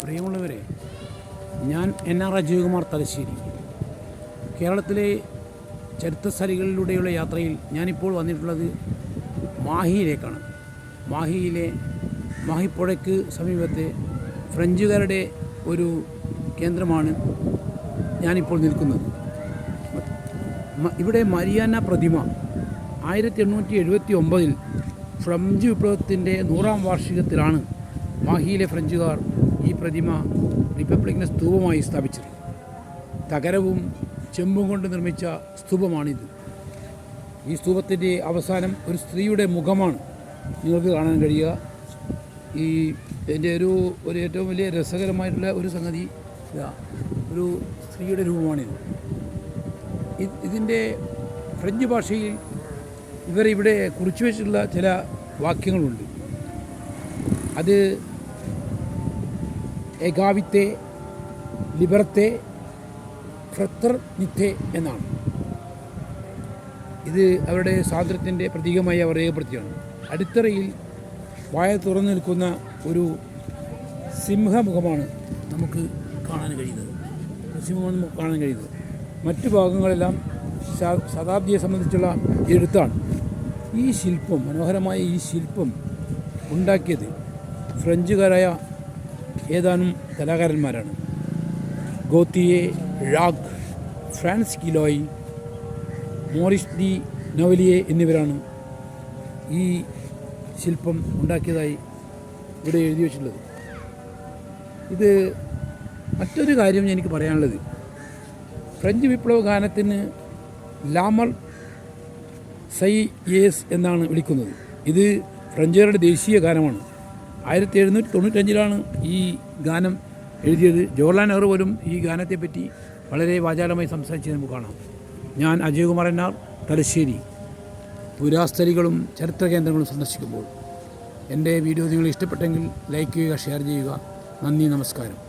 പ്രിയമുള്ളവരെ, ഞാൻ NR അജയകുമാർ തലശ്ശേരി. കേരളത്തിലെ ചരിത്രസ്ഥലികളിലൂടെയുള്ള യാത്രയിൽ ഞാനിപ്പോൾ വന്നിട്ടുള്ളത് മാഹിയിലേക്കാണ്. മാഹിപ്പുഴയ്ക്ക് സമീപത്തെ ഫ്രഞ്ചുകാരുടെ ഒരു കേന്ദ്രമാണ് ഞാനിപ്പോൾ നിൽക്കുന്നത്. ഇവിടെ മരിയാന പ്രതിമ 1879 ഫ്രഞ്ച് വിപ്ലവത്തിൻ്റെ 100ാം വാർഷികത്തിലാണ് മാഹിയിലെ ഫ്രഞ്ചുകാർ ഈ പ്രതിമ റിപ്പബ്ലിക്കിൻ്റെ സ്തൂപമായി സ്ഥാപിച്ചത്. തകരവും ചെമ്പും കൊണ്ട് നിർമ്മിച്ച സ്തൂപമാണിത്. ഈ സ്തൂപത്തിൻ്റെ അവസാനം ഒരു സ്ത്രീയുടെ മുഖമാണ് നിങ്ങൾക്ക് കാണാൻ കഴിയുക. ഇതിൻ്റെ ഒരു ഏറ്റവും വലിയ രസകരമായിട്ടുള്ള ഒരു സംഗതി ഒരു സ്ത്രീയുടെ രൂപമാണിത്. ഇതിൻ്റെ ഫ്രഞ്ച് ഭാഷയിൽ ഇവരിവിടെ കുറിച്ചു വെച്ചിട്ടുള്ള ചില വാക്യങ്ങളുണ്ട്. അത് എഗാവിത്തെ, ലിബർത്തെ, ഫ്രത്തർനിത്തെ എന്നാണ്. ഇത് അവരുടെ സ്വാതന്ത്ര്യത്തിൻ്റെ പ്രതീകമായി അവർ രേഖപ്പെടുത്തിയാണ്. അടിത്തറയിൽ വായ തുറന്നു നിൽക്കുന്ന ഒരു സിംഹമുഖമാണ് നമുക്ക് കാണാൻ കഴിയുന്നത്. മറ്റു ഭാഗങ്ങളെല്ലാം ശതാബ്ദിയെ സംബന്ധിച്ചുള്ള എഴുത്താണ്. ഈ ശില്പം, മനോഹരമായ ഈ ശില്പം ഉണ്ടാക്കിയത് ഫ്രഞ്ചുകാരായ ഏതാനും കലാകാരന്മാരാണ്. ഗോത്തിയെ, ഴാക്ക്, ഫ്രാൻസ് കിലോയ്, മോറിസ് ഡി നൊവലിയെ എന്നിവരാണ് ഈ ശില്പം ഉണ്ടാക്കിയതായി ഇവിടെ എഴുതി വച്ചിട്ടുള്ളത്. ഇത് മറ്റൊരു കാര്യം എനിക്ക് പറയാനുള്ളത്, ഫ്രഞ്ച് വിപ്ലവ ഗാനത്തിന് ലാമർ സൈയേസ് എന്നാണ് വിളിക്കുന്നത്. ഇത് ഫ്രഞ്ചുകാരുടെ ദേശീയ ഗാനമാണ്. 1795 ഈ ഗാനം എഴുതിയത്. ജവഹർലാൽ നെഹ്റു പോലും ഈ ഗാനത്തെപ്പറ്റി വളരെ വാചാലമായി സംസാരിച്ച് നമുക്ക് കാണാം. ഞാൻ അജയകുമാർ NR തലശ്ശേരി. പുരാസ്ഥലികളും ചരിത്ര കേന്ദ്രങ്ങളും സന്ദർശിക്കുമ്പോൾ എൻ്റെ വീഡിയോ നിങ്ങൾ ഇഷ്ടപ്പെട്ടെങ്കിൽ ലൈക്ക് ചെയ്യുക, ഷെയർ ചെയ്യുക. നന്ദി, നമസ്കാരം.